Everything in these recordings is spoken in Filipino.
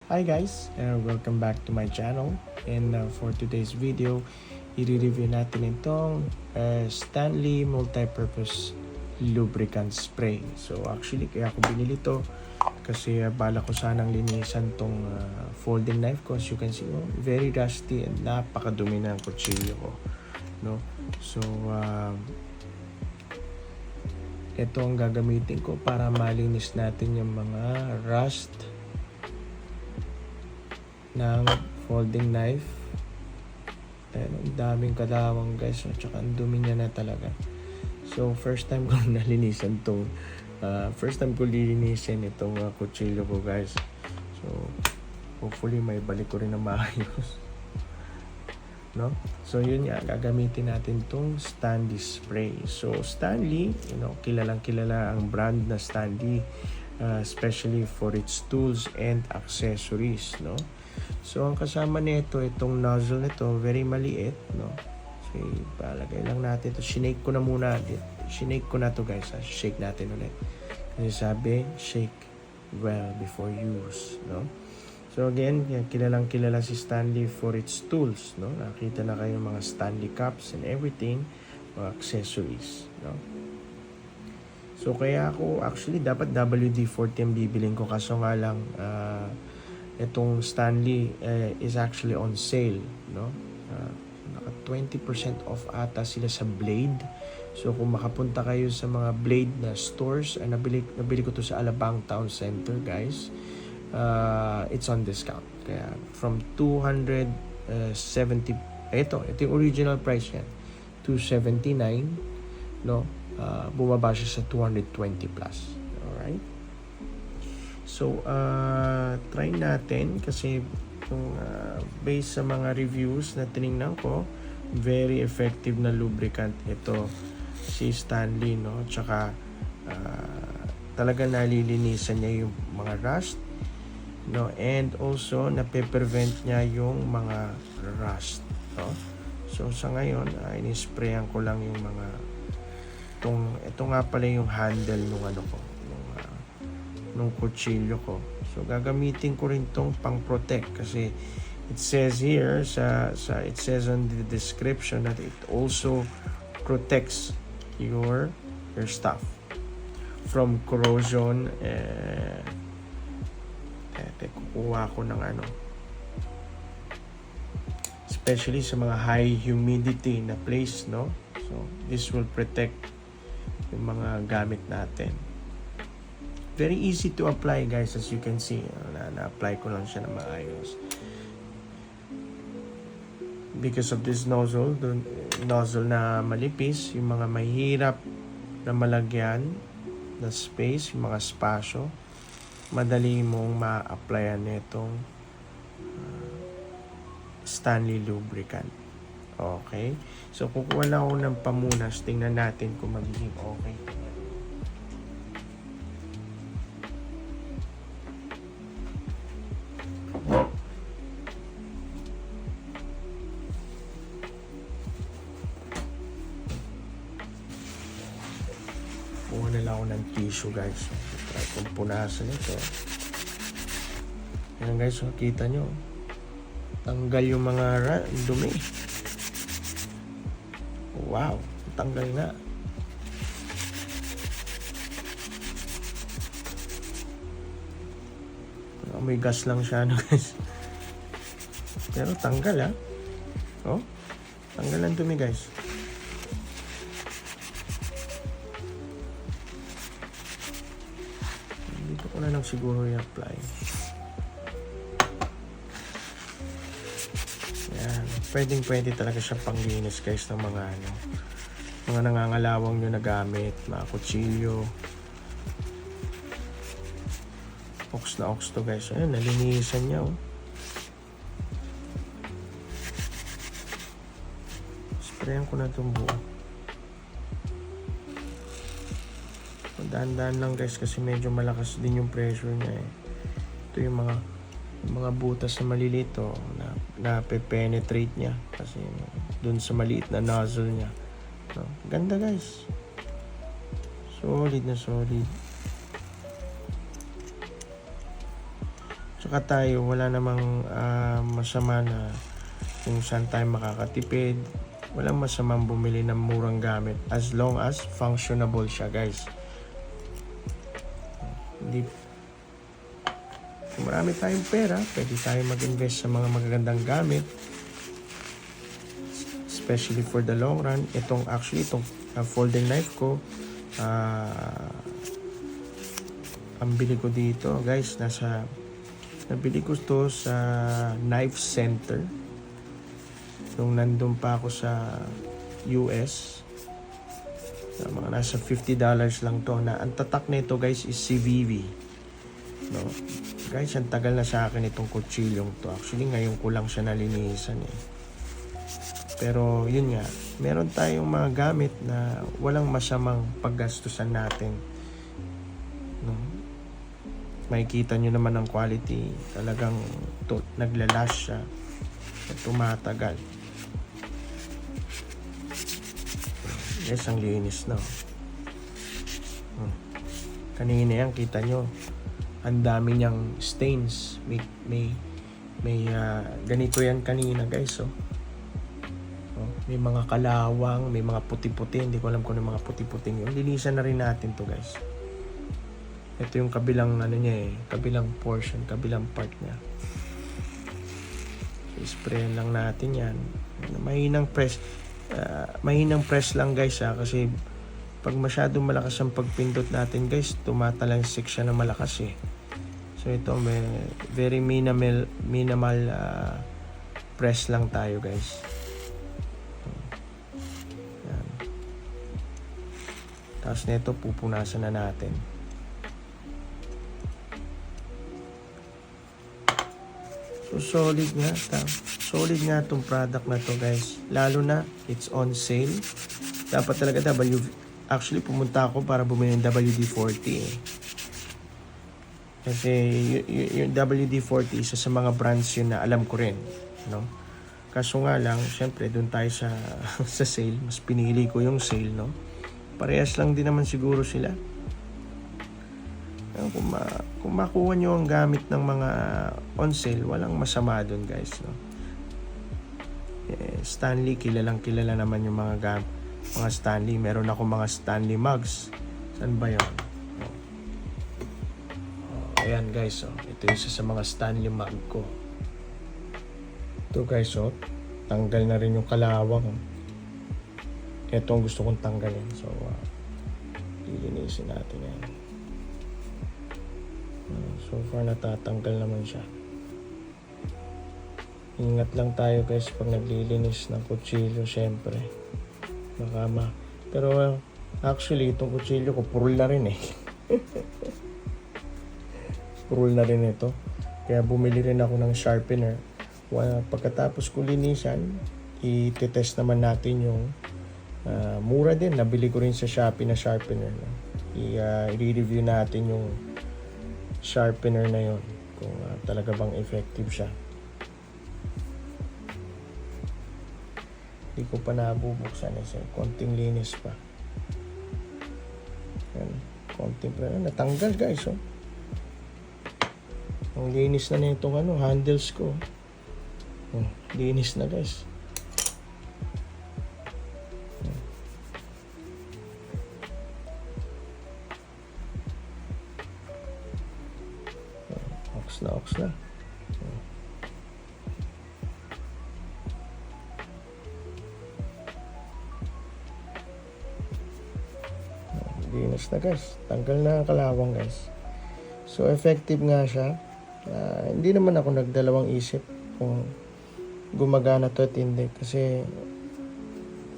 Hi guys, welcome back to my channel. And for today's video, i-review natin itong Stanley Multipurpose Lubricant Spray. So actually, kaya ako binili to kasi bala ko sanang linisan tong folding knife ko. As you can see, very rusty and napakadumi ng kutsilyo ko. No? So, ito ang gagamitin ko para malinis natin yung mga rust ng folding knife. Ayan, ang daming kadawang guys, at saka ang dumi niya na talaga. So first time ko nalinisan to, first time ko lilinisin itong kutsilyo ko guys. So hopefully may balik ko rin na maayos. No? So yun nga, gagamitin natin tong Stanley spray. So Stanley, kilalang kilala ang brand na Stanley, especially for its tools and accessories, no? So ang kasama nito, itong nozzle nito, very maliit, no? So palagay lang natin ito. Shake ko na muna. Shake ko na to guys. Shake natin ulit. Kasi sabi, shake well before use, no? So again, kilalang kilala si Stanley for its tools, no? Nakita na kayo mga Stanley cups and everything, mga accessories, no? So kaya ako, actually dapat WD-40 ang bibiling ko, kaso nga lang itong Stanley is actually on sale, no? Naka 20% off ata sila sa Blade. So kung makapunta kayo sa mga Blade na stores, nabili ko to sa Alabang Town Center guys. It's on discount. Kaya from 270, ito yung original price yan, 279, no? Bumaba siya sa 220 plus. Alright? So, try natin kasi based sa mga reviews na tinignan ko, very effective na lubricant ito si Stanley, no? Tsaka talaga nalilinisan niya yung mga rust, no? And also nape-prevent niya yung mga rust, no? So sa ngayon, ini-sprayan ko lang yung mga ito nga pala yung handle nung nung kutsilyo ko. So gagamitin ko rin tong pang-protect kasi it says here it says on the description that it also protects your stuff from corrosion. Kukuha ko ng especially sa mga high humidity na place, no? So this will protect yung mga gamit natin. Very easy to apply guys, as you can see. Na-apply ko lang siya na maayos. Because of this nozzle, the nozzle na malipis, yung mga mahirap na malagyan na space, yung mga spasyo, madali mong ma-applyan nitong Stanley lubricant. Okay? So kukuha lang ako ng pamunas, tingnan natin kung magiging okay. Kuha na lang ako ng tissue guys. Try kong punasan ito. Yan guys, kita nyo. Tanggal yung mga dumi. Wow, tanggal na. May gas lang siya guys. Pero tanggal Oh, tanggal ang dumi guys. Dito ko na lang siguro i-apply. Yan, pwede talaga siya panglinis guys ng mga mga nangangalawang nyo na gamit, mga kutsilyo. Ox na ox to guys. Ayan, nalinisan niya Sprayan ko na itong buo. Dahan-dahan lang guys kasi medyo malakas din yung pressure niya Ito yung mga butas na maliliit na pe-penetrate niya kasi dun sa maliit na nozzle niya. No? Ganda guys. Solid na solid. Tsaka tayo, wala namang masama na kung saan tayo makakatipid. Walang masamang bumili ng murang gamit as long as functionable siya, guys. Hindi, kung marami tayong pera, pwede tayo mag-invest sa mga magagandang gamit, especially for the long run. Itong folding knife ko, ang bili ko dito, guys, nabili ko to sa Knife Center nung nandun pa ako sa US. Mga nasa $50 lang to, na ang tatak nito, guys, is CVV, no? Guys, ang tagal na sa akin itong kutsilyong to. Actually, ngayon ko lang siya nalinisan eh. Pero yun nga, meron tayong mga gamit na walang masamang paggastusan natin, no? Makikita nyo naman ang quality, talagang naglalas siya at tumatagal. Yes, ang linis na. Kanina yan, kita nyo, ang dami niyang stains. May ganito yan kanina, guys. May mga kalawang, may mga puti-puti. Hindi ko alam kung ano mga puti-puting yun. Linisan na rin natin to, guys. Ito yung kabilang kabilang portion, kabilang part niya. So, sprayan lang natin yan. Mahinang press lang, guys, kasi pag masyadong malakas ang pagpindot natin, guys, tumatalansik siya na malakas eh. So ito, may very minimal press lang tayo, guys. Yan. Tapos nito, pupunasan na natin. So solid nga itong product na to, guys. Lalo na it's on sale. Dapat talaga actually pumunta ako para bumili ng WD-40 eh. Kasi yung WD-40 isa sa mga brands yun na alam ko rin, no? Kaso nga lang, syempre doon tayo sa sa sale, mas pinili ko yung sale, no? Parehas lang din naman siguro sila. Kung makuha nyo ang gamit ng mga on sale, walang masama doon, guys, no? Stanley, kilala naman yung mga Stanley. Meron ako mga Stanley mugs. Saan ba yun? Ayan, guys, ito yung isa sa mga Stanley mug ko. Ito, guys, tanggal na rin yung kalawang. Ito ang gusto kong tanggalin. So lilinisin natin yan. So far natatanggal naman siya. Ingat lang tayo, guys, pag naglilinis ng kutsilyo, syempre. Pero actually, itong kutsilyo ko, purul na rin eh. Purul na rin ito. Kaya bumili rin ako ng sharpener. Pagkatapos ko linisan, i-test naman natin yung mura din. Nabili ko rin sa Shopee na sharpener. I-review natin yung sharpener na yon, kung talaga bang effective siya. Hindi ko pa nabubuksan eh. Konting linis pa. Yan. Konting pa. Natanggal, guys. Ang linis na itong handles ko. Linis na, guys. Ox na. Linis na, guys. Tanggal na ang kalawang, guys. So effective nga siya. Hindi naman ako nagdalawang isip kung gumagana to at hindi, kasi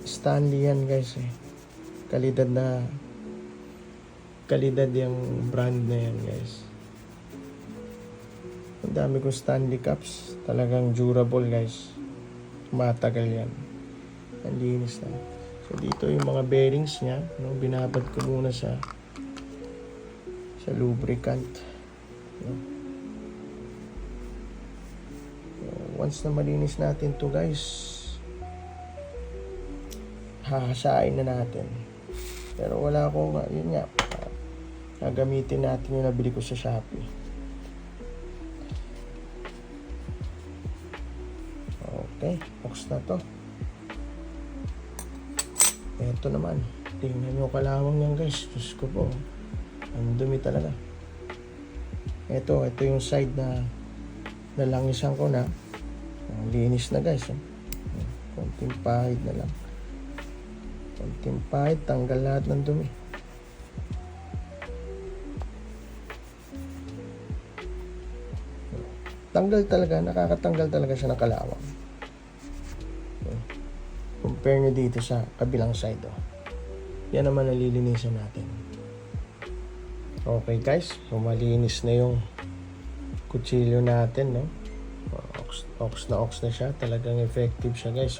Stanley yan, guys eh. Kalidad yung brand na yan, guys. Ang dami kong Stanley cups, talagang durable, guys. Matagal yan. Ang linis na. So dito yung mga bearings niya, no? Binabad ko muna sa lubricant, no? Once na malinis natin to, guys, hahasain na natin. Pero wala akong, yun nga, gagamitin natin yung nabili ko sa Shopee. Okay, ox na to. Ito naman. Tingnan nyo kalawang yan guys. Diyos ko po. Ang dumi talaga. Ito yung side na nalangisan ko na. Linis na guys. Konting pahid na lang. Konting pahid. Tanggal lahat ng dumi. Tanggal talaga. Nakakatanggal talaga siya ng kalawang. Compare nyo dito sa kabilang side. Yan naman nalilinisan natin. Okay guys, so malinis na yung kutsilyo natin, no? Ox na siya. Talagang effective siya guys,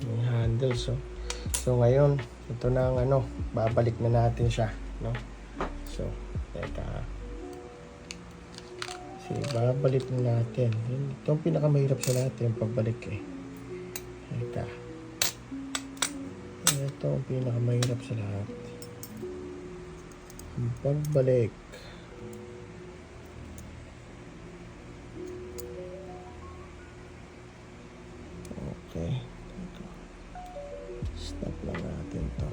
May handles, So ngayon, ito na ang babalik na natin siya, no? So, teka. Babalik na natin. Ito ang pinakamahirap sa lahat, yung pagbalik Teka. Ito ang pinakamahirap sa lahat. Ang pagbalik. Okay. Stop lang natin to.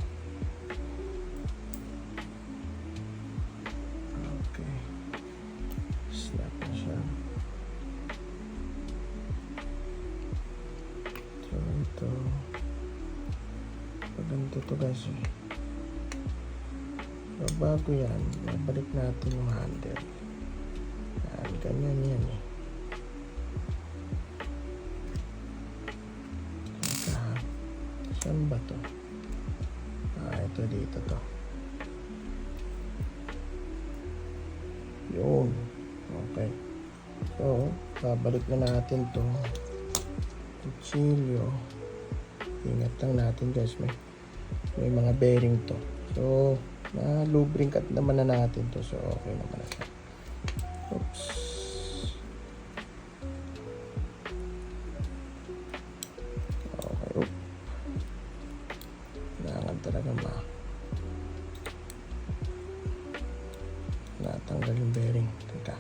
Okay. Stop na siya. So, ito. Ganito to guys bago yan babalik natin yung handle ganyan yan saan ba to ito dito to yun okay so babalik na natin to kutsilyo ingat lang natin guys may mga bearing to. So, na-lubricate naman na natin to. So, okay naman na siya. Oops. Okay, oops. Kailangan talaga natanggal yung bearing. Teka.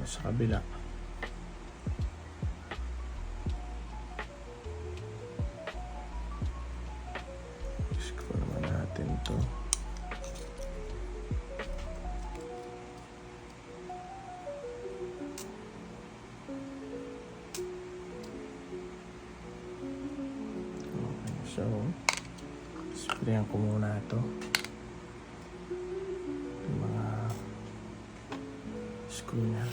Sa kabila screw naman natin to okay, so sprayan ko muna to yung mga screw niya.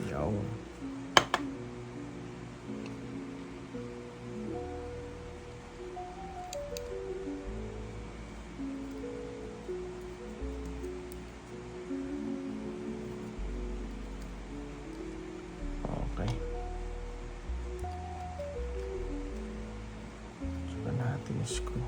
Yaw. Okay. Saka natin screw.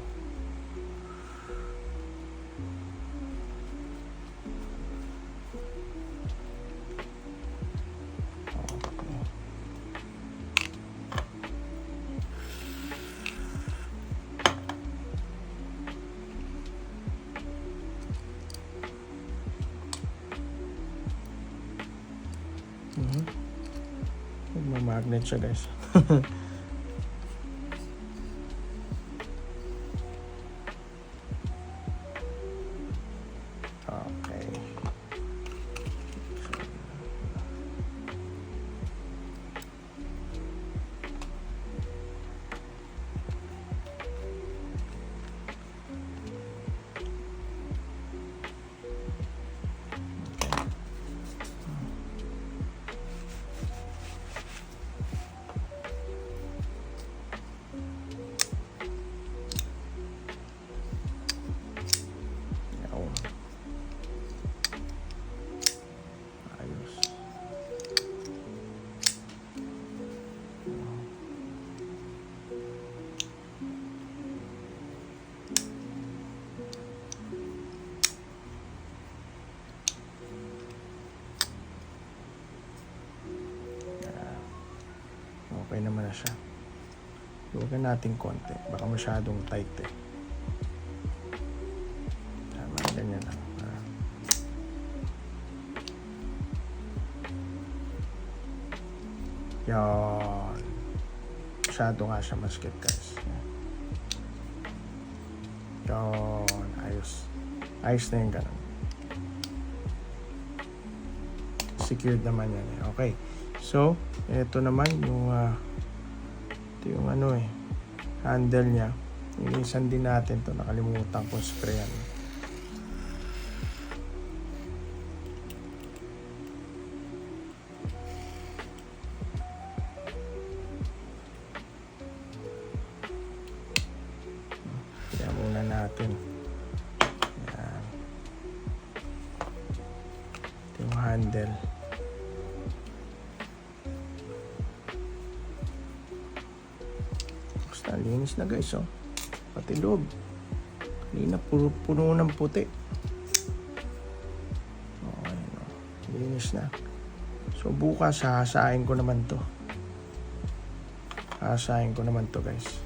Magnet siya guys. Okay. Okay naman na siya. Luwagan natin konti. Baka masyadong tight eh. Tama, ganyan lang. Yan. Masyado nga siya maskip, guys. Yan. Ayos. Ayos na yung ganun. Secured naman yan eh. Okay. So, ito naman yung ito yung handle niya. Inisan din natin to. Nakalimutan ko sprayan. Kaya muna natin. Yan. Ito yung handle. Basta linis na, guys, oh. Pati loob. Kanina puno ng puti. Okay, no. Linis na. So bukas hahasain ko naman to. Hahasain ko naman to, guys.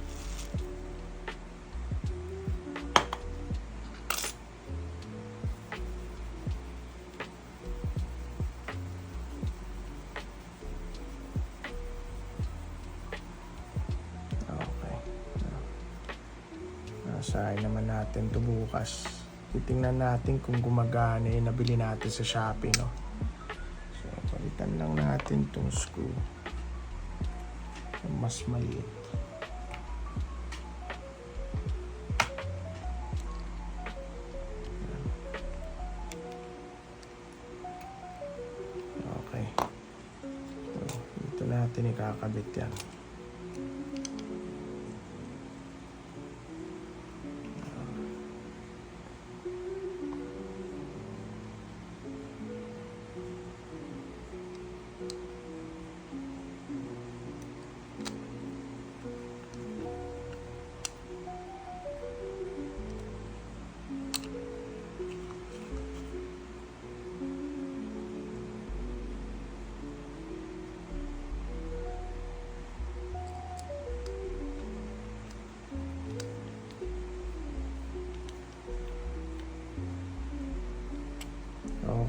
Sahin naman natin to bukas. Titingnan natin kung gumagana yung nabili natin sa Shopee, no? So, palitan lang natin tong screw. Mas maliit. Okay. So, dito natin ikakabit yan.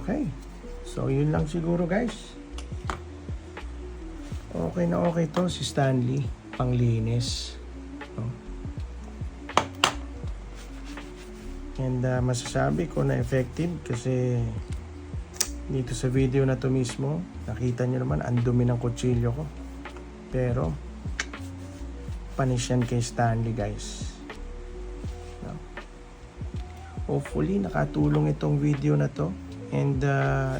Okay. So, yun lang siguro, guys. Okay na okay to si Stanley. Panglinis. No? And masasabi ko na effective kasi dito sa video na to mismo, nakita nyo naman, ang dumi ng kutsilyo ko. Pero, panis yan kay Stanley, guys. No? Hopefully, nakatulong itong video na to. And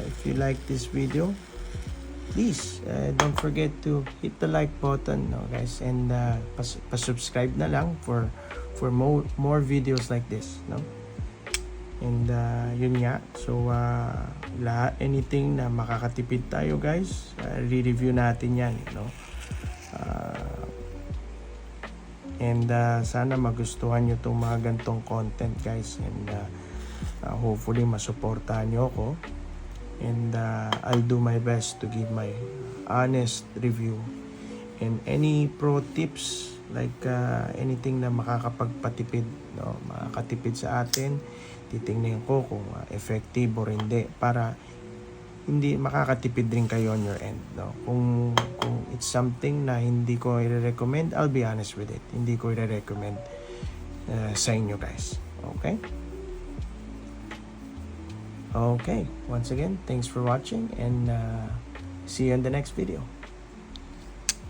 if you like this video, please don't forget to hit the like button, no, guys, and pa-subscribe na lang for more videos like this, no. And yun nga, so anything na makakatipid tayo, guys, re-review natin yan, no. And sana magustuhan nyo itong mga gantong content, guys, and hopefully masuportahan nyo ako, and I'll do my best to give my honest review and any pro tips like anything na makakapagpatipid, no, makakatipid sa atin. Titingnan ko kung effective or hindi para hindi makakatipid rin kayo on your end, no. Kung it's something na hindi ko i-recommend, I'll be honest with it. Hindi ko i-recommend sa inyo, guys. Okay? Okay, once again, thanks for watching, and see you in the next video.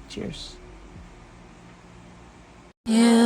Cheers. You